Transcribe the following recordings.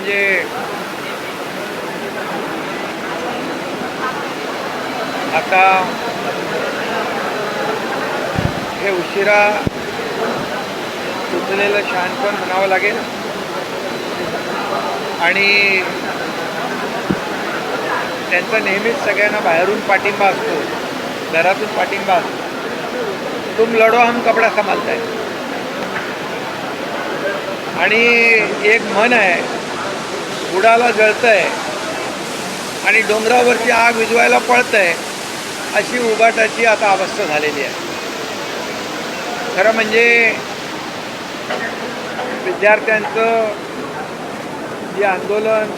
म्हणजे आता हे उशिरा सुचलेलं शहाणपण म्हणावं लागेल आणि त्यांचा नेहमीच सगळ्यांना बाहेरून पाठिंबा असतो, घरातून पाठिंबा असतो। तुम लढो हम कपडा संभालताय आणि एक मन आहे, बुडाला जळतंय आणि डोंगरावरची आग विझवायला पळतंय, अशी उबाटाची आता अवस्था झालेली आहे। खरं म्हणजे विद्यार्थ्यांचं जे आंदोलन,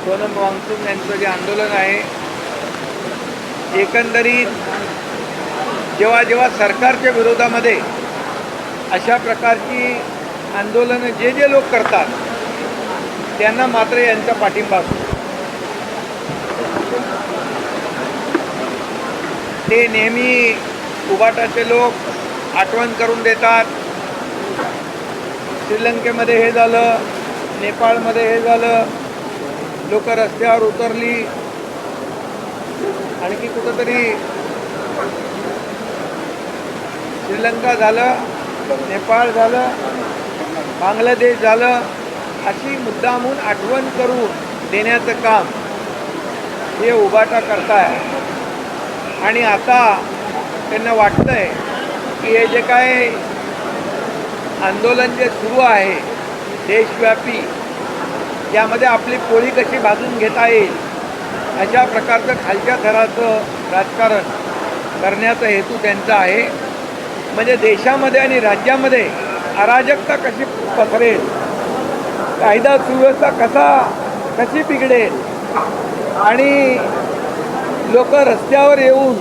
सोनम वांगचुक यांचं जे आंदोलन आहे, एकंदरीत जेव्हा जेव्हा सरकारच्या विरोधामध्ये अशा प्रकारची आंदोलनं जे लोक करतात त्यांना मात्र यांचा पाठिंबा असतो। ते नेहमी उबाटाचे लोक आठवण करून देतात, श्रीलंकेमध्ये हे झालं, नेपाळमध्ये हे झालं, लोक रस्त्यावर उतरली, आणखी कुठंतरी श्रीलंका झालं, नेपाळ झालं, बांगलादेश झालं, अशी मुद्दामून आठवण करून देण्याचं काम हे उबाटा करताय। आणि आता त्यांना वाटतंय की हे जे काय आंदोलन जे सुरू आहे देशव्यापी, यामध्ये आपली पोळी कशी भाजून घेता येईल अशा प्रकारचं खालच्या थराचं राजकारण करण्याचा हेतू त्यांचा आहे। म्हणजे देशामध्ये आणि राज्यामध्ये अराजकता कशी पसरेल, कायदा सुव्यवस्था कशी बिघडेल आणि लोक रस्त्यावर येऊन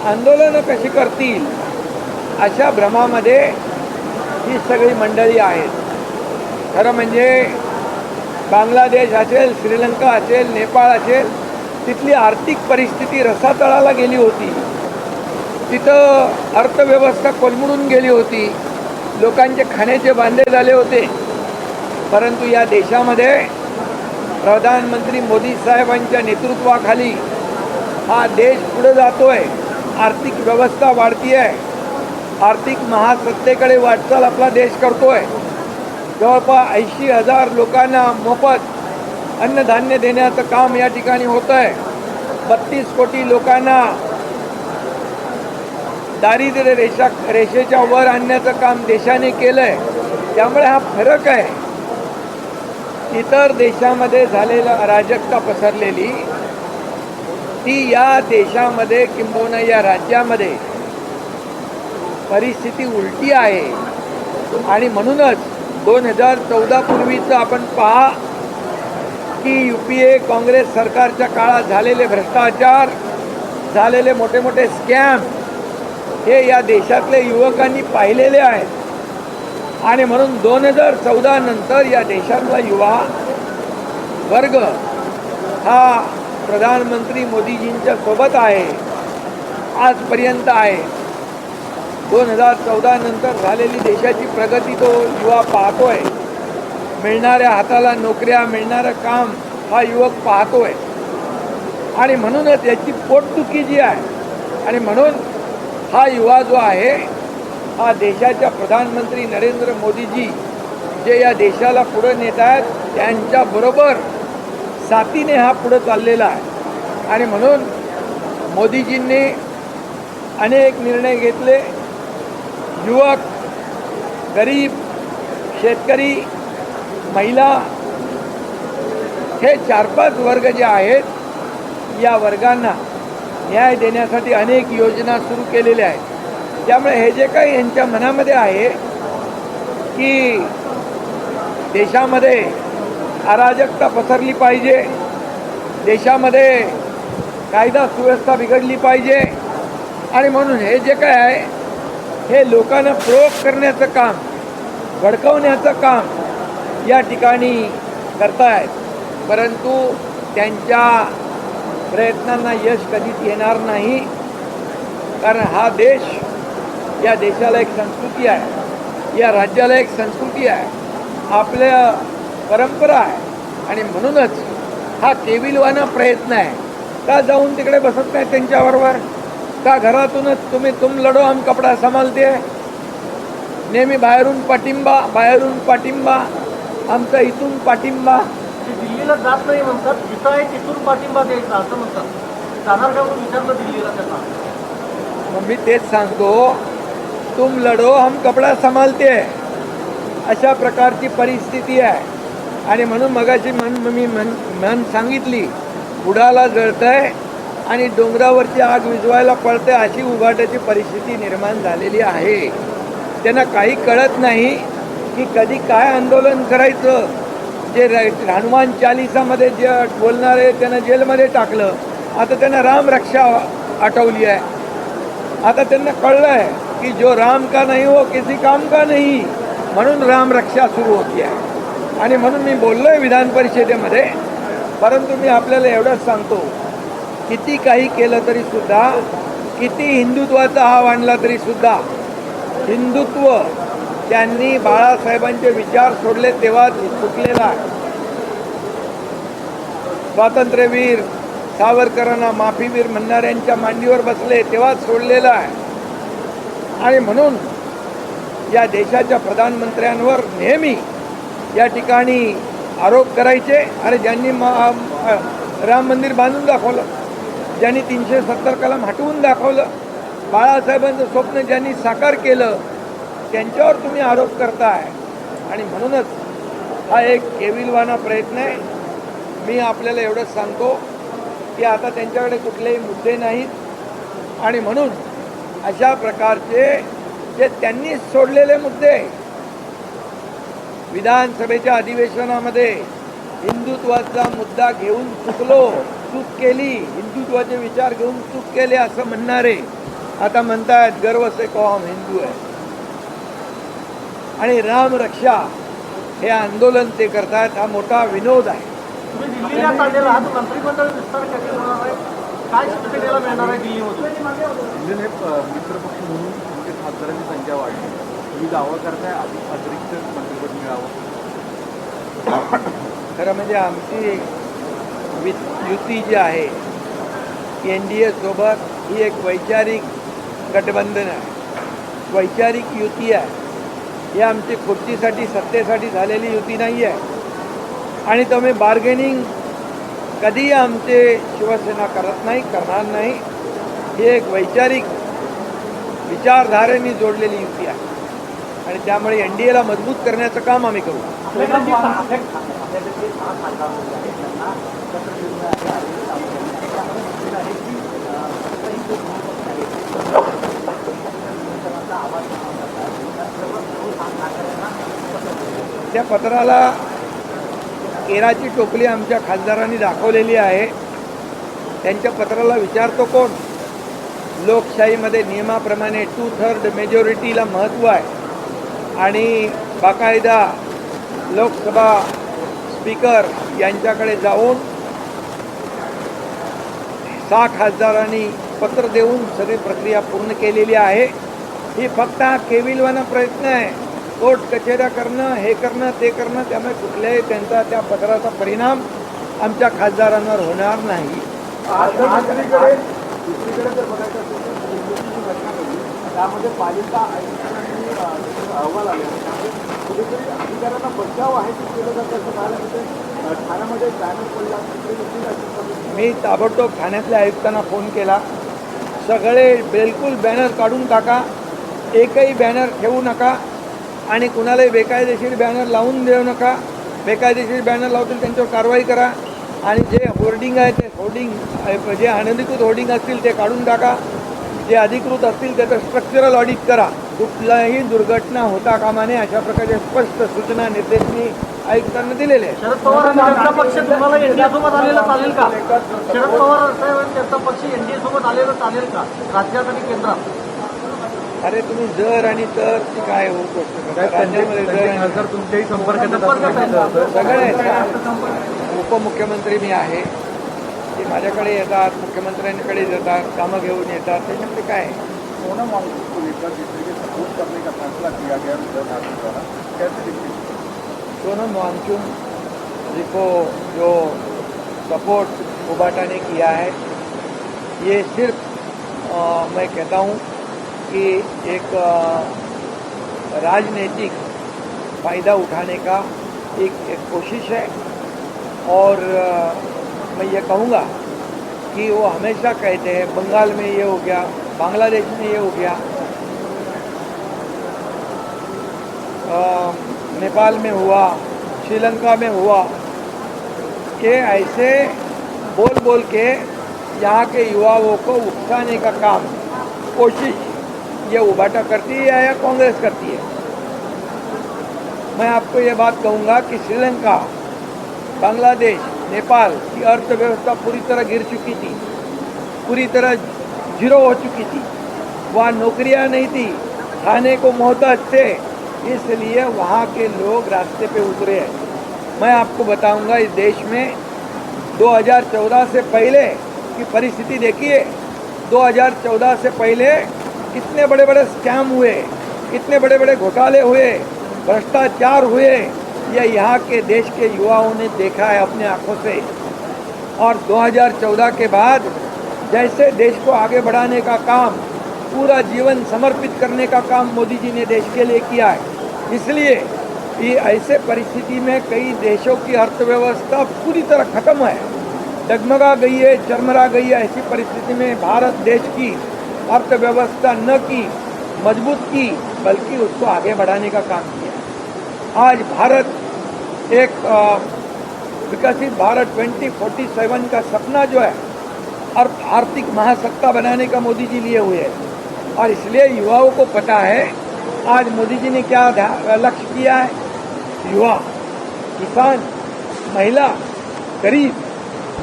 आंदोलनं कशी करतील, अशा भ्रमामध्ये ही सगळी मंडळी आहेत। खरं म्हणजे बांगलादेश असेल, श्रीलंका असेल, नेपाळ असेल, तिथली आर्थिक परिस्थिती रसातळाला गेली होती, तिथं अर्थव्यवस्था कोलमडून गेली होती, लोकांचे खाण्याचे बांधे झाले होते। परंतु या देशामध्ये प्रधानमंत्री मोदी साहेबांच्या नेतृत्वाखाली हा देश पुढे जातोय, आर्थिक व्यवस्था वाढती आहे, आर्थिक महासत्तेकडे वाटचाल आपला देश करतोय। जवळपास 80,000 लोकांना मोफत अन्नधान्य देण्याचं काम या ठिकाणी होत आहे। 32 कोटी लोकांना दारिद्र्य रेषेच्या वर आणण्याचं काम देशाने केलंय। त्यामुळे हा फरक आहे, इतर देशामध्ये झालेलं अराजकता पसरलेली ती या देशामध्ये किंबहुना या राज्यामध्ये परिस्थिती उलटी आहे। आणि म्हणूनच 2014 पूर्वीचं आपण पहा की UPA काँग्रेस सरकारच्या काळात झालेले भ्रष्टाचार, झालेले मोठे मोठे स्कॅम हे या देशातले युवकांनी पाहिलेले आहेत। आणि म्हणून 2014 नंतर या देशातला युवा वर्ग हा प्रधानमंत्री मोदीजींच्या सोबत आहे, आजपर्यंत आहे। 2014 नंतर झालेली देशाची प्रगती तो युवा पाहतोय, मिळणाऱ्या हाताला नोकऱ्या, मिळणारं काम हा युवक पाहतोय। आणि म्हणूनच याची पोटदुखी जी आहे, आणि म्हणून हा युवा जो आहे हा देशाच्या प्रधानमंत्री नरेंद्र मोदीजी जे या देशाला पुढे नेत आहेत त्यांच्याबरोबर साथीने हा पुढे चाललेला आहे। आणि म्हणून मोदीजींनी अनेक निर्णय घेतले। युवक, गरीब, शेतकरी, महिला हे 4-5 वर्ग जे आहेत, या वर्गांना न्याय देण्यासाठी अनेक योजना सुरू केलेल्या आहेत। त्यामुळे हे जे काही यांच्या मनामध्ये आहे की देशामध्ये अराजकता पसरली पाहिजे, देशामध्ये कायदा सुव्यवस्था बिघडली पाहिजे, आणि म्हणून हे जे काय आहे हे लोकांना प्रोवोक करण्याचं काम, भडकवण्याचं काम या ठिकाणी करतायत। परंतु त्यांच्या प्रयत्नांना यश कधीच येणार नाही, कारण हा देश, या देशाला एक संस्कृती आहे, या राज्याला एक संस्कृती आहे, आपल्या परंपरा आहे, आणि म्हणूनच हा केविलवाना प्रयत्न आहे. का जाऊन तिकडे बसत नाही त्यांच्याबरोबर? का घरातूनच तुम लढो हम कपडा संभालते, नेहमी बाहेरून पाठिंबा आमचा इथून पाठिंबा. दिल्लीला जात नाही म्हणतात, जिथं आहे तिथून पाठिंबा द्यायचा असं म्हणतात. जाणार का म्हणून विचारलं दिल्लीला त्यांना. मग मी तेच सांगतो, तुम लढो हम कपडा संभालते अशा प्रकारची परिस्थिती आहे. आणि म्हणून मगाशी मन सांगितली, बुडाला जळतंय आणि डोंगरावरची आग विझवायला पळते अशी उभाट्याची परिस्थिती निर्माण झालेली आहे. त्यांना काही कळत नाही की कधी काय आंदोलन करायचं. जे हनुमान चालिसामध्ये जे बोलणारे त्यांना जेलमध्ये टाकलं, आता त्यांना राम रक्षा आठवली आहे. आता त्यांना कळलं आहे की जो राम का नहीं हो किसी काम का नहीं, म्हणून राम रक्षा सुरू होती आहे. आणि म्हणून मी बोललो आहे विधान परिषदेमध्ये. परंतु मी आपल्याला एवढंच सांगतो, किती काही केलं तरीसुद्धा, किती हिंदुत्वाचा हाव आणला तरीसुद्धा, हिंदुत्व त्यांनी बाळासाहेबांचे विचार सोडले तेव्हा चुकलेला आहे. स्वातंत्र्यवीर सावरकरांना माफीवीर म्हणणाऱ्यांच्या मांडीवर बसले तेव्हाच सोडलेला आहे. आणि म्हणून या देशाच्या प्रधानमंत्र्यांवर नेहमी या ठिकाणी आरोप करायचे. अरे ज्यांनी राम मंदिर बांधून दाखवलं, ज्यांनी 370 कलम हटवून दाखवलं, बाळासाहेबांचं स्वप्न ज्यांनी साकार केलं, त्यांच्यावर तुम्ही आरोप करताय. आणि म्हणूनच हा एक केविलवाना प्रयत्न आहे. मी आपल्याला एवढंच सांगतो की आता त्यांच्याकडे कुठलेही मुद्दे नाहीत. आणि म्हणून अशा प्रकारचे जे त्यांनी सोडलेले मुद्दे, विधानसभेच्या अधिवेशनामध्ये हिंदुत्वाचा मुद्दा घेऊन चूक केली, हिंदुत्वाचे विचार घेऊन चूक केले असं म्हणणारे आता म्हणतायत गर्व से कहो हम हिंदू आहे. आणि राम रक्षा हे आंदोलन ते करतायत. हा मोठा विनोद आहे. तुम्ही दिल्लीला चाललेला आहात, मंत्रिमंडळ विस्तार कधी होणार आहे, काय शिक्षेला मिळणार आहे दिल्लीमधून? दिल्लीने मित्रपक्ष म्हणून तुमच्या खासदारांची संख्या वाढली, तुम्ही दावा करताय अतिरिक्त मंत्रिपद मिळावं. खरं म्हणजे आमची युती जी आहे NDA सोबत ही एक वैचारिक गठबंधन आहे, वैचारिक युती आहे. ही आमची खुर्चीसाठी सत्तेसाठी झालेली युती नाही आहे. आणि तुम्ही बार्गेनिंग कधीही आमचे शिवसेना करत नाही, करणार नाही. ही एक वैचारिक विचारधारेने जोडलेली युती आहे. आणि त्यामुळे NDAला मजबूत करण्याचं काम आम्ही करू. त्या पत्राला केराची टोपली आमच्या खासदारांनी दाखवलेली आहे. त्यांच्या पत्राला विचारतो कोण? लोकशाहीमध्ये नियमाप्रमाणे 2/3 मेजॉरिटीला महत्त्व आहे. आणि बाकायदा लोकसभा स्पीकर यांच्याकडे जाऊन 6 खासदारांनी पत्र देऊन सगळी प्रक्रिया पूर्ण केलेली आहे. ही फक्त हा केविलवाना प्रयत्न आहे. कोर्ट कचेऱ्या करणं, हे करणं, ते करणं. त्यामुळे कुठल्याही त्यांचा त्या पत्राचा परिणाम आमच्या खासदारांवर होणार नाही. दुसरीकडे जर बघायचं असेल तर घटना घडली त्यामध्ये पालिका आयुक्तांनी अहवाल आले, कुठेतरी अधिकाऱ्यांना बचाव आहे ते केलं जातं असं पाहायला मिळते. ठाण्यामध्ये बॅनर पडला, मी ताबडतोब ठाण्यातल्या आयुक्तांना फोन केला. सगळे बिलकुल बॅनर काढून टाका, एकही बॅनर ठेवू नका आणि कुणालाही बेकायदेशीर बॅनर लावून देऊ नका. बेकायदेशीर बॅनर लावतील त्यांच्यावर कारवाई करा. आणि जे होर्डिंग आहे ते होर्डिंग, जे अनधिकृत होर्डिंग असतील ते काढून टाका. जे अधिकृत असतील त्याचं स्ट्रक्चरल ऑडिट करा. कुठलाही दुर्घटना होता कामा नये अशा प्रकारचे स्पष्ट सूचना निर्देश मी आयुक्तांना दिलेले आहेत. शरद पवार आणि त्यांचा पक्ष तुम्हाला NDA सोबत आलेला चालेल का? शरद पवार साहेब आणि त्यांचा पक्ष NDA सोबत आलेला चालेल का राज्यात आणि केंद्रात? अरे तुम्ही जर आणि तर काय होऊ गोष्ट राज्यामध्ये खासदार तुमच्याही संपर्कात सगळे उपमुख्यमंत्री मी आहे, ते माझ्याकडे येतात, मुख्यमंत्र्यांकडे येतात, कामं घेऊन येतात. त्याच्यामध्ये काय सोनम वांगचुक को लेकर जिस तरीके से सपोर्ट करने का फैसला किया गया उद्धव ठाकरे द्वारा, कैसे देखते हैं? सोनम वांगचुक को जो सपोर्ट उबाटा ने किया है, ये सिर्फ मैं कहता हूँ कि एक राजनीतिक फायदा उठाने का एक कोशिश है। और मैं ये कहूँगा कि वो हमेशा कहते हैं बंगाल में ये हो गया, बांग्लादेश में ये हो गया, नेपाल में हुआ, श्रीलंका में हुआ, कि ऐसे बोल बोल के यहाँ के युवाओं को उकसाने का काम कोशिश ये उबाटा करती है या कांग्रेस करती है। मैं आपको ये बात कहूँगा कि श्रीलंका, बांग्लादेश, नेपाल की अर्थव्यवस्था पूरी तरह गिर चुकी थी, पूरी तरह जीरो हो चुकी थी। वहाँ नौकरियाँ नहीं थी, खाने को मोहताज थे, इसलिए वहाँ के लोग रास्ते पे उतरे हैं। मैं आपको बताऊंगा इस देश में 2014 से पहले की परिस्थिति देखिए। 2014 से पहले कितने बड़े बड़े स्कैम हुए, कितने बड़े बड़े घोटाले हुए, भ्रष्टाचार हुए, यह यहाँ के देश के युवाओं ने देखा है अपने आंखों से। और 2014 के बाद जैसे देश को आगे बढ़ाने का काम, पूरा जीवन समर्पित करने का काम मोदी जी ने देश के लिए किया है। इसलिए ये ऐसे परिस्थिति में कई देशों की अर्थव्यवस्था पूरी तरह खत्म है, डगमगा गई है, चरमरा गई है। ऐसी परिस्थिति में भारत देश की अर्थव्यवस्था न की मजबूत की, बल्कि उसको आगे बढ़ाने का काम किया। आज भारत एक विकसित भारत 2047 का सपना जो है और आर्थिक महासत्ता बनाने का मोदी जी लिए हुए हैं। और इसलिए युवाओं को पता है आज मोदी जी ने क्या लक्ष्य किया है। युवा, किसान, महिला, गरीब।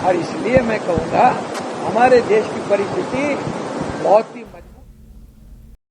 और इसलिए मैं कहूँगा हमारे देश की परिस्थिति बहुत ही मजबूत